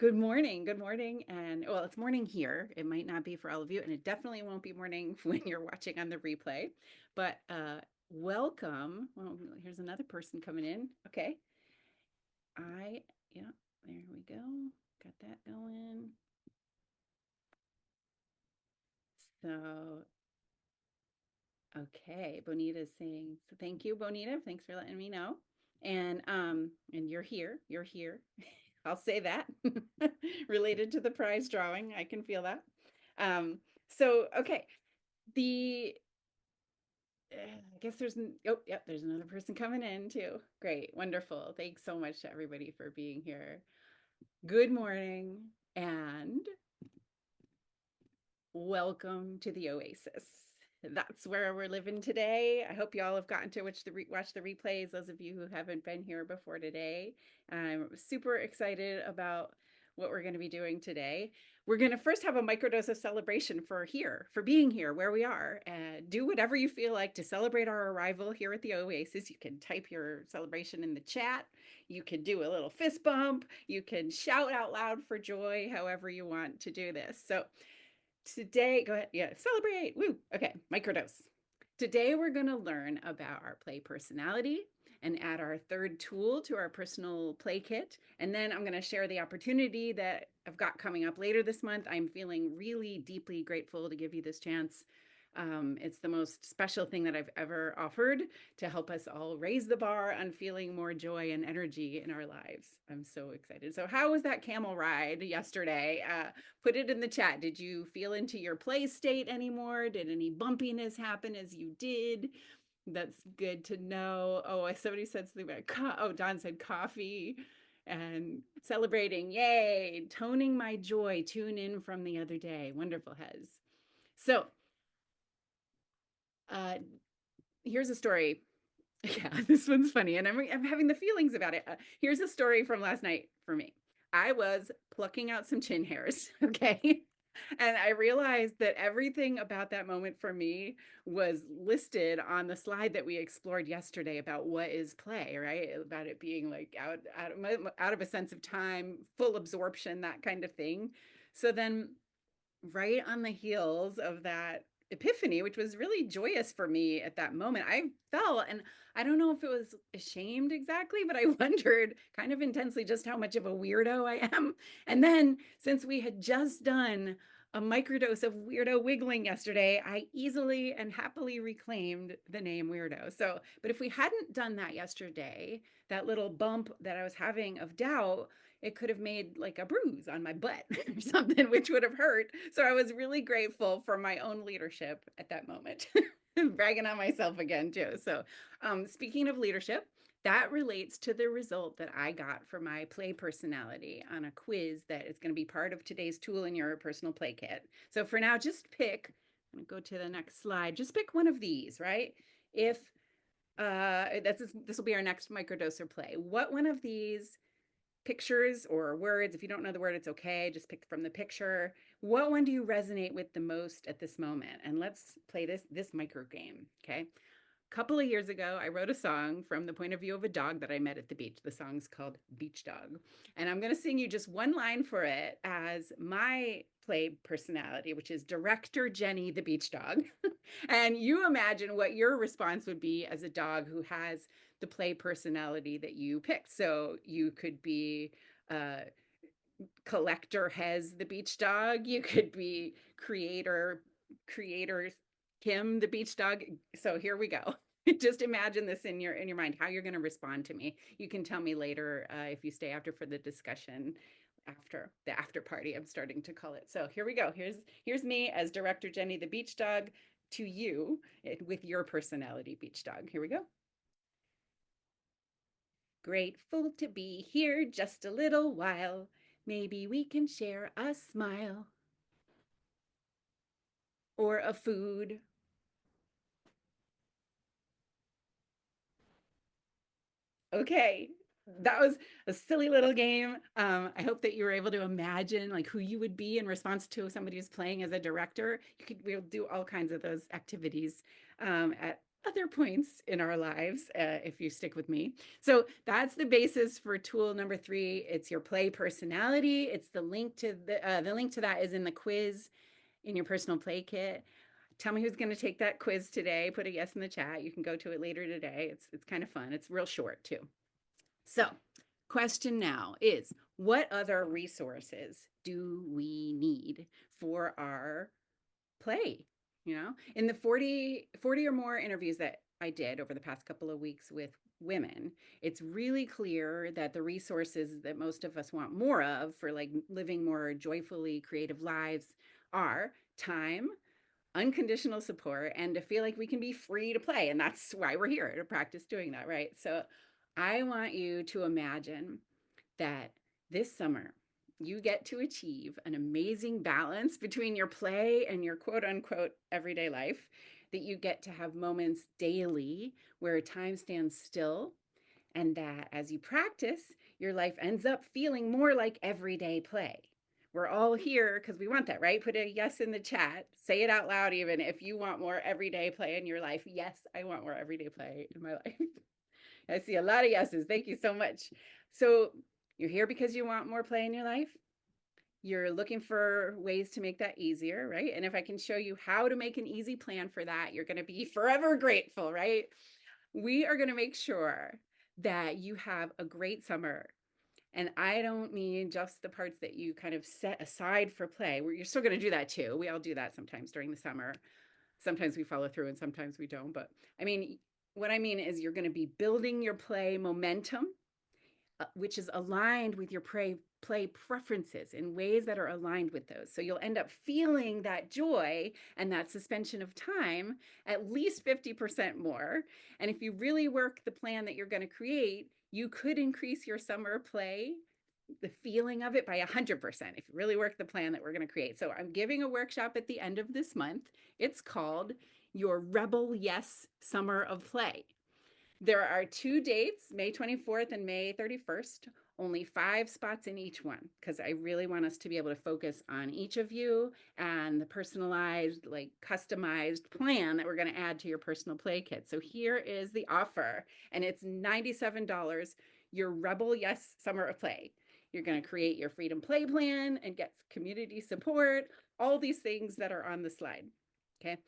Good morning. Good morning. And well, it's morning here. It might not be for all of you, and it definitely won't be morning when you're watching on the replay. But welcome. Well, here's another person coming in. Okay. Yeah, there we go. Got that going. So, okay, Bonita is saying, so thank you, Bonita. Thanks for letting me know. And you're here. You're here. I'll say that. Related to the prize drawing. I can feel that. So okay. The I guess oh, yep, there's another person coming in too. Great, wonderful. Thanks so much to everybody for being here. Good morning and welcome to the Oasis. That's where we're living today. I hope you all have gotten to watch the replays, those of you who haven't been here before today. I'm super excited about what we're going to be doing today. We're going to first have a microdose of celebration for being here where we are. And do whatever you feel like to celebrate our arrival here at the Oasis. You can type your celebration in the chat. You can do a little fist bump. You can shout out loud for joy, however you want to do this. So today, go ahead. Yeah, celebrate. Woo. Okay, microdose. Today, we're going to learn about our play personality and add our third tool to our personal play kit. And then I'm going to share the opportunity that I've got coming up later this month. I'm feeling really deeply grateful to give you this chance. It's the most special thing that I've ever offered to help us all raise the bar on feeling more joy and energy in our lives. I'm so excited. So, how was that camel ride yesterday? Put it in the chat. Did you feel into your play state anymore? Did any bumpiness happen as you did? That's good to know. Oh, somebody said something about, oh, Don said coffee and celebrating. Yay. Toning my joy. Tune in from the other day. Wonderful, Hez. So, uh, here's a story. Yeah, this one's funny, and I'm having the feelings about it. Here's a story from last night for me. I was plucking out some chin hairs, okay? And I realized that everything about that moment for me was listed on the slide that we explored yesterday about what is play, right? About it being like out of a sense of time, full absorption, that kind of thing. So then right on the heels of that epiphany, which was really joyous for me at that moment, I felt, and I don't know if it was ashamed exactly, but I wondered kind of intensely just how much of a weirdo I am. And then since we had just done a microdose of weirdo wiggling yesterday, I easily and happily reclaimed the name weirdo. So, but if we hadn't done that yesterday, that little bump that I was having of doubt, it could have made like a bruise on my butt or something, which would have hurt. So I was really grateful for my own leadership at that moment. Bragging on myself again, too. So, speaking of leadership, that relates to the result that I got for my play personality on a quiz that is going to be part of today's tool in your personal play kit. So, for now, just pick, I'm going to go to the next slide, just pick one of these, right? If this will be our next microdose or play. What one of these pictures or words, if you don't know the word, it's okay, just pick from the picture. What one do you resonate with the most at this moment? And let's play this micro game. Okay, a couple of years ago, I wrote a song from the point of view of a dog that I met at the beach. The song's called Beach Dog. And I'm going to sing you just one line for it as my play personality, which is Director Jenny the Beach Dog. And you imagine what your response would be as a dog who has the play personality that you picked. So you could be Collector Hez the Beach Dog. You could be creator Kim the Beach Dog. So here we go. Just imagine this in your mind, how you're going to respond to me. You can tell me later if you stay after for the discussion, after the after party, I'm starting to call it. So here we go. Here's me as Director Jenny the Beach Dog to you with your personality, Beach Dog. Here we go. Grateful to be here just a little while. Maybe we can share a smile or a food. Okay, that was a silly little game. I hope that you were able to imagine like who you would be in response to somebody who's playing as a director. We'll do all kinds of those activities at other points in our lives, if you stick with me. So that's the basis for tool number 3. It's your play personality. It's the link to the link to that is in the quiz in your personal play kit. Tell me who's going to take that quiz today. Put a yes in the chat. You can go to it later today. It's kind of fun. It's real short too. So, question now is, what other resources do we need for our play? You know, in the 40 or more interviews that I did over the past couple of weeks with women, it's really clear that the resources that most of us want more of for like living more joyfully creative lives are time, unconditional support, and to feel like we can be free to play. And that's why we're here, to practice doing that, right? So I want you to imagine that this summer you get to achieve an amazing balance between your play and your quote unquote everyday life, that you get to have moments daily where time stands still, and that as you practice, your life ends up feeling more like everyday play. We're all here because we want that, right? Put a yes in the chat. Say it out loud, even if you want more everyday play in your life. Yes, I want more everyday play in my life. I see a lot of yeses. Thank you so much. So you're here because you want more play in your life. You're looking for ways to make that easier, right? And if I can show you how to make an easy plan for that, you're going to be forever grateful, right? We are going to make sure that you have a great summer. And I don't mean just the parts that you kind of set aside for play. You're still going to do that too. We all do that sometimes during the summer. Sometimes we follow through and sometimes we don't. But I mean, what I mean is you're going to be building your play momentum, which is aligned with your play preferences in ways that are aligned with those. So you'll end up feeling that joy and that suspension of time at least 50% more. And if you really work the plan that you're going to create, you could increase your summer play, the feeling of it, by 100% if you really work the plan that we're going to create. So I'm giving a workshop at the end of this month. It's called Your Rebel Yes Summer of Play. There are 2 dates, May 24th and May 31st, only 5 spots in each one, because I really want us to be able to focus on each of you and the personalized, like customized plan that we're going to add to your personal play kit. So here is the offer, and it's $97, your Rebel Yes Summer of Play. You're going to create your freedom play plan and get community support, all these things that are on the slide. Okay.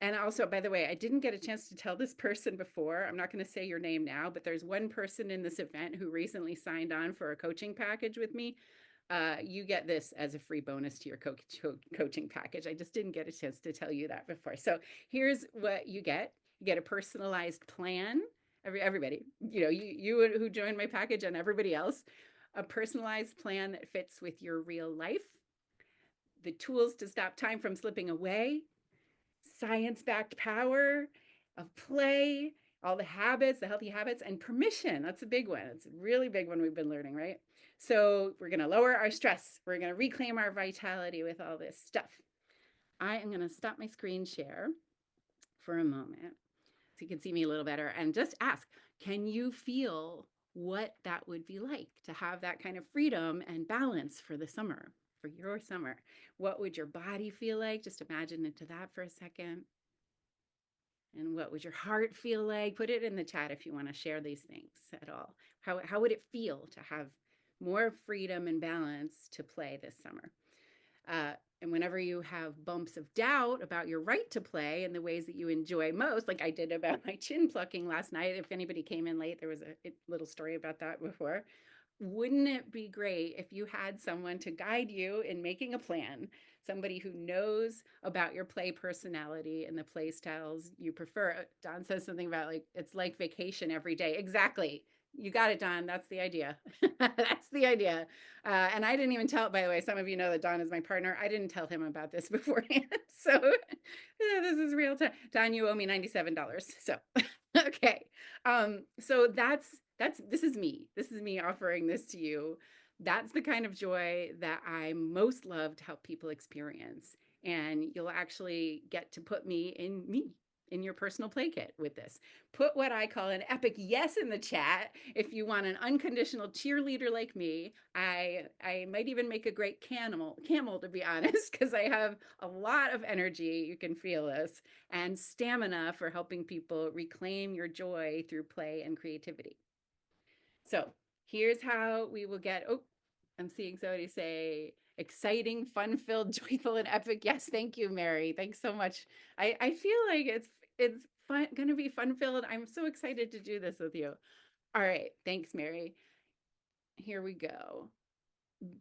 And also, by the way, I didn't get a chance to tell this person before. I'm not going to say your name now, but there's one person in this event who recently signed on for a coaching package with me. You get this as a free bonus to your coaching package. I just didn't get a chance to tell you that before. So here's what you get. You get a personalized plan. Everybody, you who joined my package and everybody else, a personalized plan that fits with your real life, the tools to stop time from slipping away, science-backed power of play, all the habits, the healthy habits, and permission. That's a big one. It's a really big one we've been learning, right? So we're going to lower our stress. We're going to reclaim our vitality with all this stuff. I am going to stop my screen share for a moment so you can see me a little better and just ask, can you feel what that would be like to have that kind of freedom and balance for the summer? For your summer, what would your body feel like? Just imagine into that for a second. And what would your heart feel like? Put it in the chat if you want to share these things at all. How would it feel to have more freedom and balance to play this summer? And whenever you have bumps of doubt about your right to play and the ways that you enjoy most, like I did about my chin plucking last night, if anybody came in late, there was a little story about that before. Wouldn't it be great if you had someone to guide you in making a plan, somebody who knows about your play personality and the play styles you prefer? Don says something about like, it's like vacation every day. Exactly. You got it, Don. That's the idea. That's the idea. And I didn't even tell, by the way, some of you know that Don is my partner. I didn't tell him about this beforehand. So yeah, this is real time. Don, you owe me $97. So, okay. So this is me. This is me offering this to you. That's the kind of joy that I most love to help people experience. And you'll actually get to put me in me. in your personal play kit with this. Put what I call an epic yes in the chat if you want an unconditional cheerleader like me. I might even make a great camel to be honest, because I have a lot of energy, you can feel this, and stamina for helping people reclaim your joy through play and creativity. So here's how we will get, oh, I'm seeing somebody say exciting, fun-filled, joyful, and epic. Yes, thank you, Mary. Thanks so much. I feel like it's fun, gonna be fun-filled. I'm so excited to do this with you. All right, thanks, Mary. Here we go.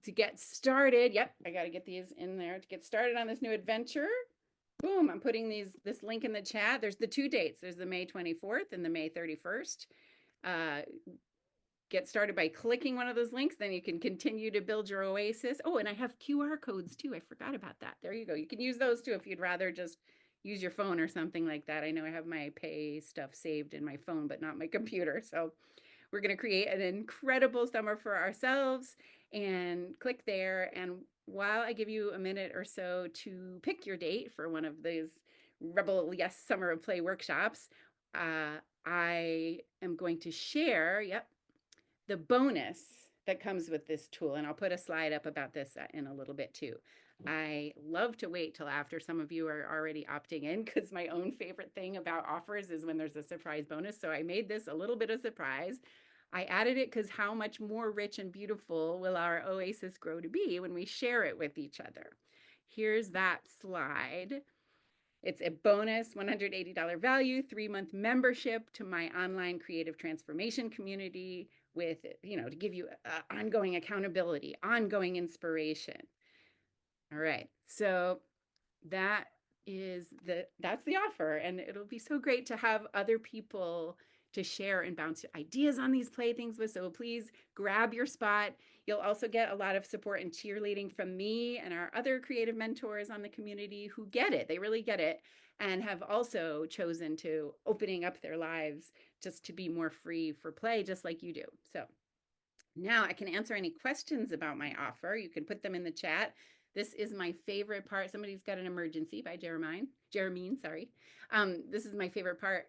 To get started, yep, I gotta get these in there. To get started on this new adventure, boom, I'm putting this link in the chat. There's the 2 dates. There's the May 24th and the May 31st. Get started by clicking one of those links, then you can continue to build your oasis. Oh, and I have QR codes too. I forgot about that. There you go. You can use those too if you'd rather just use your phone or something like that. I know I have my pay stuff saved in my phone, but not my computer. So we're going to create an incredible summer for ourselves, and click there. And while I give you a minute or so to pick your date for one of these Rebel Yes Summer of Play workshops, I am going to share, yep, the bonus that comes with this tool. And I'll put a slide up about this in a little bit too. I love to wait till after some of you are already opting in, because my own favorite thing about offers is when there's a surprise bonus. So I made this a little bit of surprise. I added it because how much more rich and beautiful will our oasis grow to be when we share it with each other? Here's that slide. It's a bonus $180 value, 3-month membership to my online creative transformation community with, to give you ongoing accountability, ongoing inspiration. All right, so that's the offer, and it'll be so great to have other people to share and bounce ideas on these playthings with. So please grab your spot. You'll also get a lot of support and cheerleading from me and our other creative mentors on the community who get it. They really get it, and have also chosen to opening up their lives just to be more free for play, just like you do. So now I can answer any questions about my offer. You can put them in the chat. This is my favorite part. Somebody's Got an Emergency by Jeremine, sorry. This is my favorite part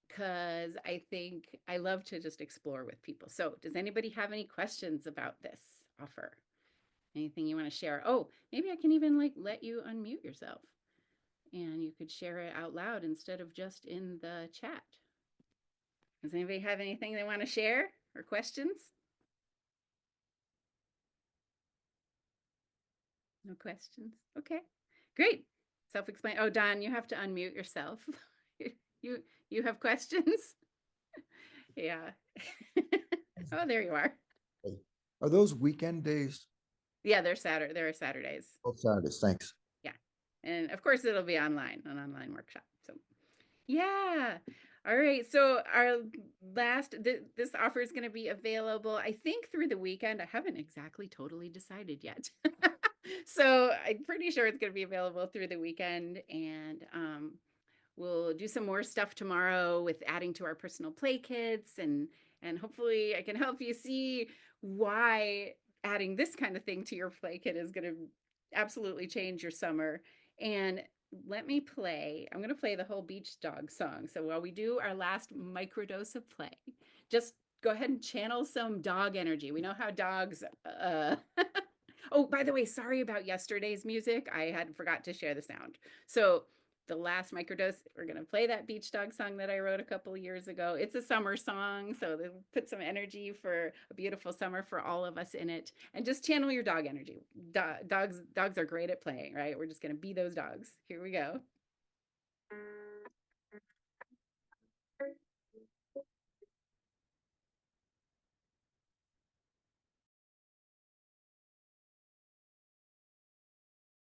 because I think I love to just explore with people. So does anybody have any questions about this offer? Anything you want to share? Oh, maybe I can even let you unmute yourself and you could share it out loud instead of just in the chat. Does anybody have anything they want to share or questions? No questions. Okay, great. Self-explain. Oh, Don, you have to unmute yourself. you have questions? Yeah. Oh, there you are. Are those weekend days? Yeah, they're Saturday. There are Saturdays. Both Saturdays. Thanks. Yeah, and of course it'll be an online workshop. So, yeah. All right. So our this offer is going to be available, I think, through the weekend. I haven't exactly totally decided yet. So I'm pretty sure it's going to be available through the weekend, and we'll do some more stuff tomorrow with adding to our personal play kits, and hopefully I can help you see why adding this kind of thing to your play kit is going to absolutely change your summer. And I'm going to play the whole Beach Dog song. So while we do our last microdose of play, just go ahead and channel some dog energy. We know how dogs oh, by the way, sorry about yesterday's music. I had forgot to share the sound. So the last microdose, we're going to play that Beach Dog song that I wrote a couple of years ago. It's a summer song, so put some energy for a beautiful summer for all of us in it, and just channel your dog energy. Dogs are great at playing, right? We're just going to be those dogs. Here we go.